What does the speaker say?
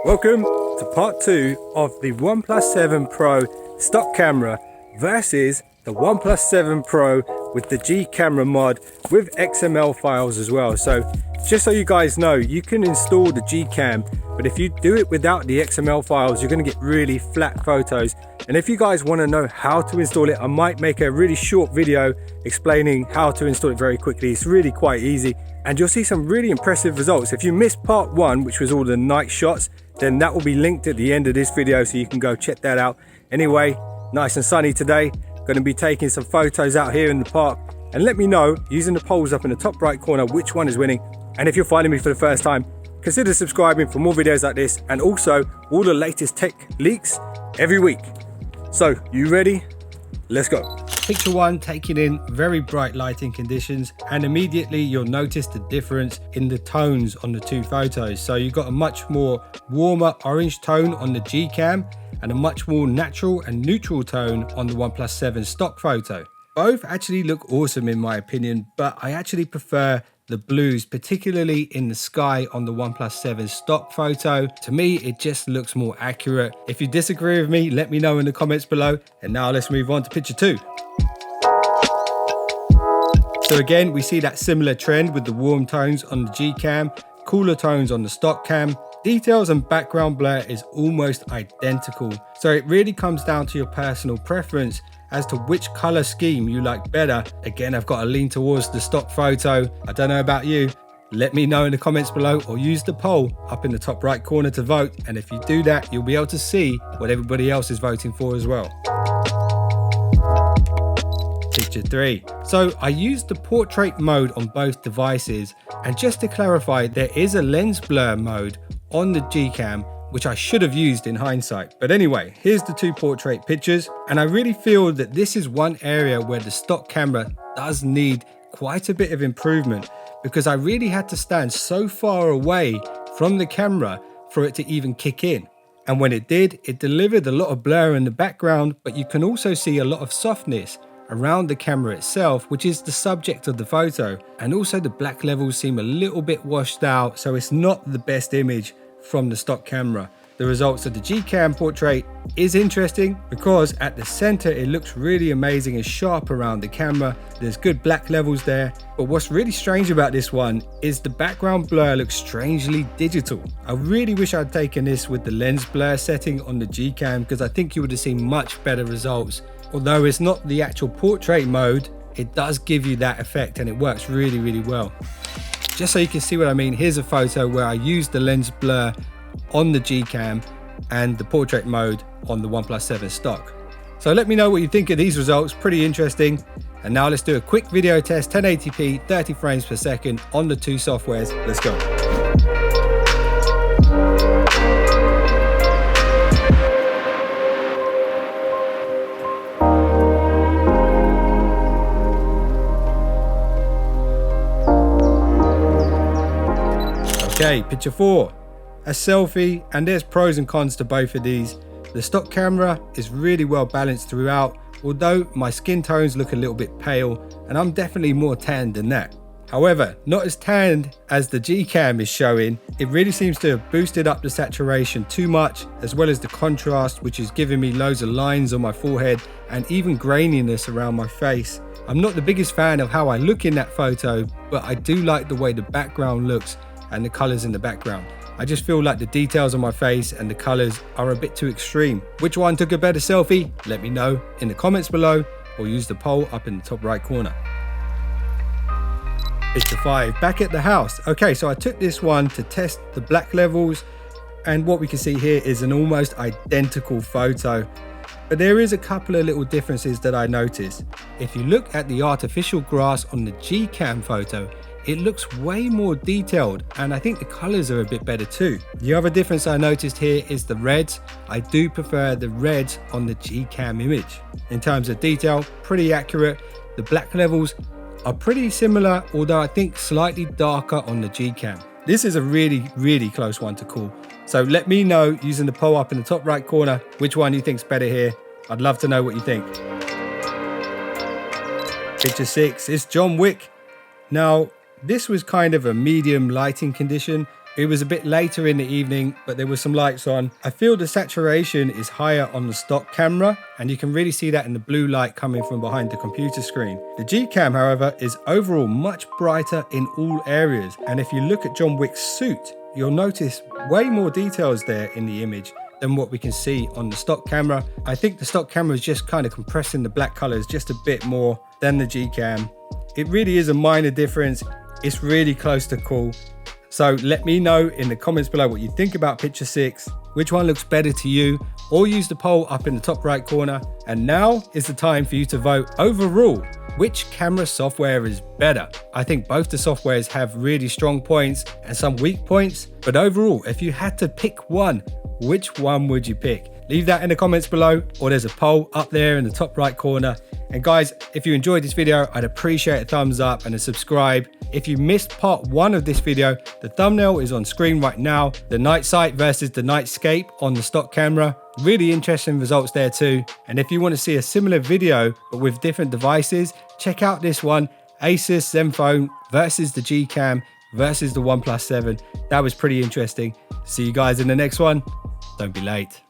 Welcome to part 2 of the Oneplus 7 Pro stock camera versus the Oneplus 7 Pro with the Gcam mod with XML files as well. So just so you guys know, you can install the Gcam, but if you do it without the XML files, you're going to get really flat photos. And if you guys want to know how to install it, I might make a really short video explaining how to install it very quickly. It's really quite easy and you'll see some really impressive results. If you missed part 1, which was all the night shots, then that will be linked at the end of this video, so you can go check that out. Anyway, nice and sunny today. Going to be taking some photos out here in the park, and let me know using the polls up in the top right corner which one is winning. And if you're finding me for the first time, consider subscribing for more videos like this, and also all the latest tech leaks every week. So you ready? Let's go. Picture 1 taken in very bright lighting conditions, and immediately you'll notice the difference in the tones on the two photos. So you've got a much more warmer orange tone on the Gcam and a much more natural and neutral tone on the Oneplus 7 stock photo. Both actually look awesome in my opinion, but I actually prefer the blues, particularly in the sky on the Oneplus 7 stock photo. To me, it just looks more accurate. If you disagree with me, let me know in the comments below. And now let's move on to picture 2. So again, we see that similar trend with the warm tones on the Gcam, cooler tones on the stock cam. Details and background blur is almost identical. So it really comes down to your personal preference as to which color scheme you like better. Again, I've got to lean towards the stock photo. I don't know about you. Let me know in the comments below, or use the poll up in the top right corner to vote. And if you do that, you'll be able to see what everybody else is voting for as well. Picture 3. So I used the portrait mode on both devices, and just to clarify, there is a lens blur mode on the Gcam, which I should have used in hindsight. But anyway, here's the two portrait pictures, and I really feel that this is one area where the stock camera does need quite a bit of improvement, because I really had to stand so far away from the camera for it to even kick in. And when it did, it delivered a lot of blur in the background, but you can also see a lot of softness around the camera itself, which is the subject of the photo. And also the black levels seem a little bit washed out, so it's not the best image from the stock camera. The results of the Gcam portrait is interesting because at the center it looks really amazing and sharp around the camera. There's good black levels there, but what's really strange about this one is the background blur looks strangely digital. I really wish I'd taken this with the lens blur setting on the Gcam, because I think you would have seen much better results. Although it's not the actual portrait mode, it does give you that effect and it works really, really well. Just so you can see what I mean, here's a photo where I used the lens blur on the Gcam and the portrait mode on the Oneplus 7 stock. So let me know what you think of these results, pretty interesting. And now let's do a quick video test, 1080p, 30 frames per second on the two softwares. Let's go. Okay, picture 4, a selfie, and there's pros and cons to both of these. The stock camera is really well balanced throughout, although my skin tones look a little bit pale, and I'm definitely more tanned than that. However, not as tanned as the Gcam is showing. It really seems to have boosted up the saturation too much, as well as the contrast, which is giving me loads of lines on my forehead and even graininess around my face. I'm not the biggest fan of how I look in that photo, but I do like the way the background looks and the colors in the background. I just feel like the details on my face and the colors are a bit too extreme. Which one took a better selfie? Let me know in the comments below, or use the poll up in the top right corner. Picture 5, back at the house. Okay, so I took this one to test the black levels, and what we can see here is an almost identical photo. But there is a couple of little differences that I noticed. If you look at the artificial grass on the Gcam photo, it looks way more detailed, and I think the colors are a bit better too. The other difference I noticed here is the reds. I do prefer the reds on the Gcam image. In terms of detail, pretty accurate. The black levels are pretty similar, although I think slightly darker on the Gcam. This is a really, really close one to call. So let me know using the poll up in the top right corner which one you think's better here. I'd love to know what you think. Picture 6 is John Wick. Now, this was kind of a medium lighting condition, It was a bit later in the evening, but there were some lights on. I feel the saturation is higher on the stock camera, and you can really see that in the blue light coming from behind the computer screen. The Gcam, however, is overall much brighter in all areas. And if you look at John Wick's suit, you'll notice way more details there in the image than what we can see on the stock camera. I think the stock camera is just kind of compressing the black colors just a bit more than the Gcam. It really is a minor difference. It's really close to cool. So let me know in the comments below what you think about Picture 6, which one looks better to you, or use the poll up in the top right corner. And now is the time for you to vote overall, which camera software is better. I think both the softwares have really strong points and some weak points, but overall, if you had to pick one, which one would you pick? Leave that in the comments below, or there's a poll up there in the top right corner. And guys, if you enjoyed this video, I'd appreciate a thumbs up and a subscribe. If you missed part 1 of this video, the thumbnail is on screen right now. The night sight versus the nightscape on the stock camera. Really interesting results there too. And if you want to see a similar video, but with different devices, check out this one, Asus Zenfone versus the Gcam versus the Oneplus 7. That was pretty interesting. See you guys in the next one. Don't be late.